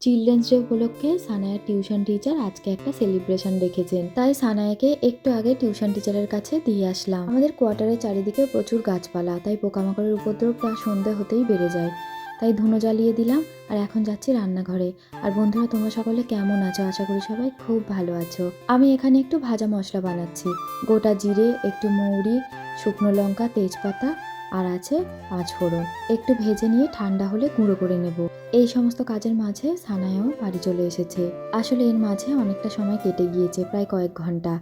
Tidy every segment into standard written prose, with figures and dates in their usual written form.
Children's day উপলক্ষে সানায়ার tuition teacher আজকে একটা সেলিব্রেশন রেখেছেন, তাই সানায়াকে একটু আগে টিউশন টিচারের কাছে দিয়ে আসলাম। আমাদের কোয়ার্টারের চারিদিকে প্রচুর গাছপালা, তাই পোকামাকড়ের উপদ্রবটা সন্ধে হতেই বেড়ে যায়। তাই ধুনো জ্বালিয়ে দিলাম আর এখন যাচ্ছি রান্নাঘরে। আর বন্ধুরা, তোমরা সকলে কেমন আছো? আশা করি সবাই খুব ভালো আছো। আমি এখানে একটু ভাজা মশলা বানাচ্ছি। গোটা জিরে, একটু মৌরি, শুকনো লঙ্কা, তেজপাতা আর আছে 5 ফোড়ন। একটু ভেজে নিয়ে ঠান্ডা হলে গুঁড়ো করে নেব। এই সমস্ত কাজের মাঝে সানায়াও বাড়ি চলে এসেছে। আসলে এর মাঝে অনেকটা সময় কেটে গিয়েছে, প্রায় কয়েক ঘন্টা।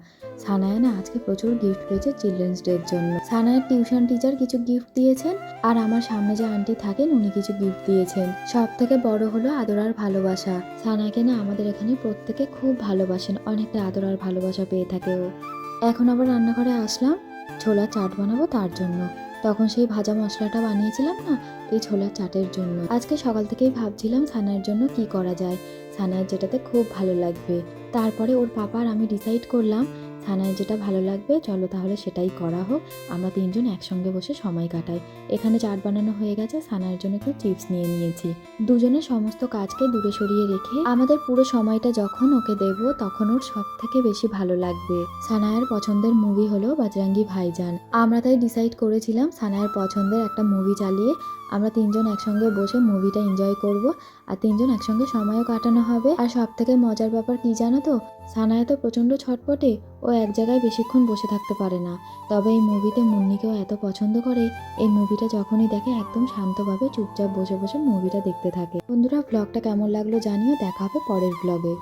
সানায়া না আজকে প্রচুর গিফট পেয়েছে চিলড্রেন্স ডে এর জন্য। সানায়ার টিউশন টিচার কিছু গিফট দিয়েছেন, আর আমার সামনে যে আন্টি থাকেন উনি কিছু গিফট দিয়েছেন। সব থেকে বড় হলো আদর আর ভালোবাসা। সানায়াকে না আমাদের এখানে প্রত্যেকে খুব ভালোবাসেন, অনেকটা আদর আর ভালোবাসা পেয়ে থাকে ও। এখন আবার রান্নাঘরে আসলাম ছোলা চাট বানাবো তার জন্য। তখন সেই ভাজা মশলাটা বানিয়েছিলাম না এই ছোলার চাটের জন্য। আজকে সকাল থেকেই ভাবছিলাম সানায়ের জন্য কি করা যায়, সানায়ের যেটাতে খুব ভালো লাগবে। তারপরে ওর পাপা আর আমি ডিসাইড করলাম সানায়ের যেটা ভালো লাগবে, চলো তাহলে সেটাই করা হোক। আমরা তিনজন একসঙ্গে বসে সময় কাটাই। এখানে চাট বানানো হয়ে গেছে, সানায়ের জন্য একটু চিপস নিয়ে নিয়েছি। দুজনে সমস্ত কাজকে দূরে সরিয়ে রেখে আমাদের পুরো সময়টা যখন ওকে দেব তখন ওর সব থেকে বেশি ভালো লাগবে। সানায়ের পছন্দের মুভি হলো বজরঙ্গি ভাইজান। আমরা তাই ডিসাইড করেছিলাম সানায়ের পছন্দের একটা মুভি চালিয়ে আমরা তিনজন একসঙ্গে বসে মুভিটা এনজয় করব, আর তিনজন একসঙ্গে সময়ও কাটানো হবে। আর সব থেকে মজার ব্যাপার কি জানো তো, সানায়া তো প্রচণ্ড ছটপটে, ও এক জায়গায় বেশিক্ষণ বসে থাকতে পারে না। তবে এই মুভিতে মুন্নিকেও এত পছন্দ করে, এই মুভিটা যখনই দেখে একদম শান্তভাবে চুপচাপ বসে বসে মুভিটা দেখতে থাকে। বন্ধুরা, ব্লগটা কেমন লাগলো জানিও। দেখা হবে পরের ব্লগে।